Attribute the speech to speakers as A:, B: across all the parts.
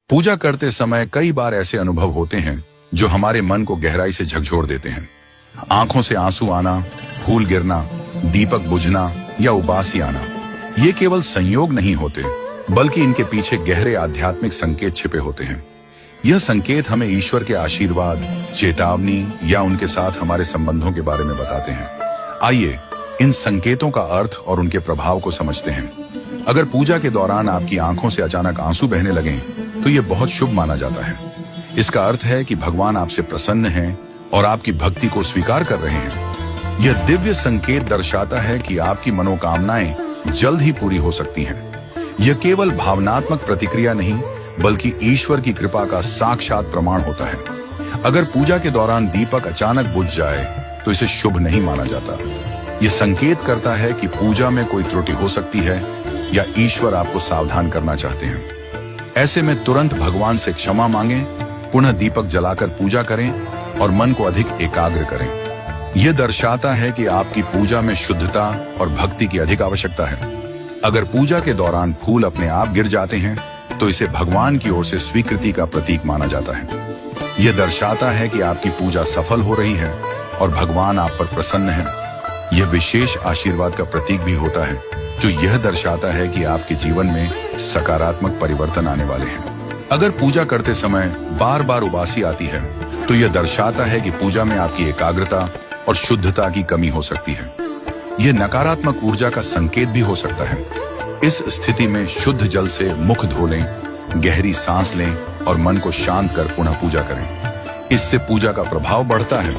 A: पूजा करते समय कई बार ऐसे अनुभव होते हैं जो हमारे मन को गहराई से झकझोर देते हैं। आंखों से आंसू आना, फूल गिरना, दीपक बुझना या उबासी आना, ये केवल संयोग नहीं होते, बल्कि इनके पीछे गहरे आध्यात्मिक संकेत छिपे होते हैं। यह संकेत हमें ईश्वर के आशीर्वाद, चेतावनी या उनके साथ हमारे संबंधों के बारे में बताते हैं। आइए इन संकेतों का अर्थ और उनके प्रभाव को समझते हैं। अगर पूजा के दौरान आपकी आंखों से अचानक आंसू बहने लगें, तो यह बहुत शुभ माना जाता है। इसका अर्थ है कि भगवान आपसे प्रसन्न हैं और आपकी भक्ति को स्वीकार कर रहे हैं। यह दिव्य संकेत दर्शाता है कि आपकी मनोकामनाएं जल्द ही पूरी हो सकती हैं। यह केवल भावनात्मक प्रतिक्रिया नहीं, बल्कि ईश्वर की कृपा का साक्षात प्रमाण होता है। अगर पूजा के दौरान दीपक अचानक बुझ जाए, तो इसे शुभ नहीं माना जाता। यह संकेत करता है कि पूजा में कोई त्रुटि हो सकती है या ईश्वर आपको सावधान करना चाहते हैं। ऐसे में तुरंत भगवान से क्षमा मांगें, पुनः दीपक जलाकर पूजा करें और मन को अधिक एकाग्र करें। यह दर्शाता है कि आपकी पूजा में शुद्धता और भक्ति की अधिक आवश्यकता है। अगर पूजा के दौरान फूल अपने आप गिर जाते हैं, तो इसे भगवान की ओर से स्वीकृति का प्रतीक माना जाता है। यह दर्शाता है कि आपकी पूजा सफल हो रही है और भगवान आप पर प्रसन्न है। यह विशेष आशीर्वाद का प्रतीक भी होता है, जो यह दर्शाता है कि आपके जीवन में सकारात्मक परिवर्तन आने वाले हैं। अगर पूजा करते समय बार बार उबासी आती है, तो यह दर्शाता है कि पूजा में आपकी एकाग्रता और शुद्धता की कमी हो सकती है। यह नकारात्मक ऊर्जा का संकेत भी हो सकता है। इस स्थिति में शुद्ध जल से मुख धो लें, गहरी सांस लें और मन को शांत कर पुनः पूजा करें। इससे पूजा का प्रभाव बढ़ता है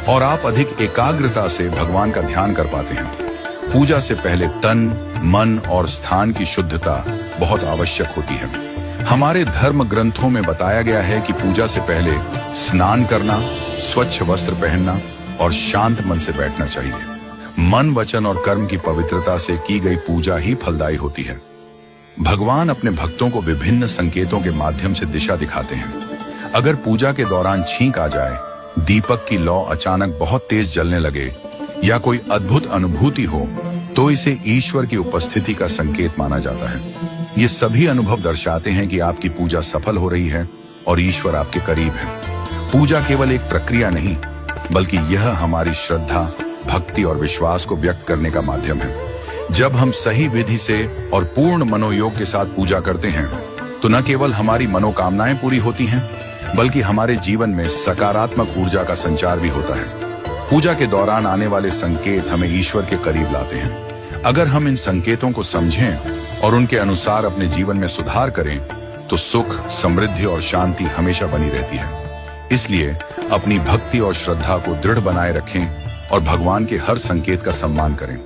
A: और आप अधिक एकाग्रता से भगवान का ध्यान कर पाते हैं। पूजा से पहले तन, मन और स्थान की शुद्धता बहुत आवश्यक होती है। हमारे धर्म ग्रंथों में बताया गया है कि पूजा से पहले स्नान करना, स्वच्छ वस्त्र पहनना और शांत मन से बैठना चाहिए। मन, वचन और कर्म की पवित्रता से की गई पूजा ही फलदायी होती है। भगवान अपने भक्तों को विभिन्न संकेतों के माध्यम से दिशा दिखाते हैं। अगर पूजा के दौरान छींक आ जाए, दीपक की लौ अचानक बहुत तेज जलने लगे या कोई अद्भुत अनुभूति हो, तो इसे ईश्वर की उपस्थिति का संकेत माना जाता है। ये सभी अनुभव दर्शाते हैं कि आपकी पूजा सफल हो रही है और ईश्वर आपके करीब है। पूजा केवल एक प्रक्रिया नहीं, बल्कि यह हमारी श्रद्धा, भक्ति और विश्वास को व्यक्त करने का माध्यम है। जब हम सही विधि से और पूर्ण मनोयोग के साथ पूजा करते हैं, तो न केवल हमारी मनोकामनाएं पूरी होती हैं, बल्कि हमारे जीवन में सकारात्मक ऊर्जा का संचार भी होता है। पूजा के दौरान आने वाले संकेत हमें ईश्वर के करीब लाते हैं। अगर हम इन संकेतों को समझें और उनके अनुसार अपने जीवन में सुधार करें, तो सुख, समृद्धि और शांति हमेशा बनी रहती है। इसलिए अपनी भक्ति और श्रद्धा को दृढ़ बनाए रखें और भगवान के हर संकेत का सम्मान करें।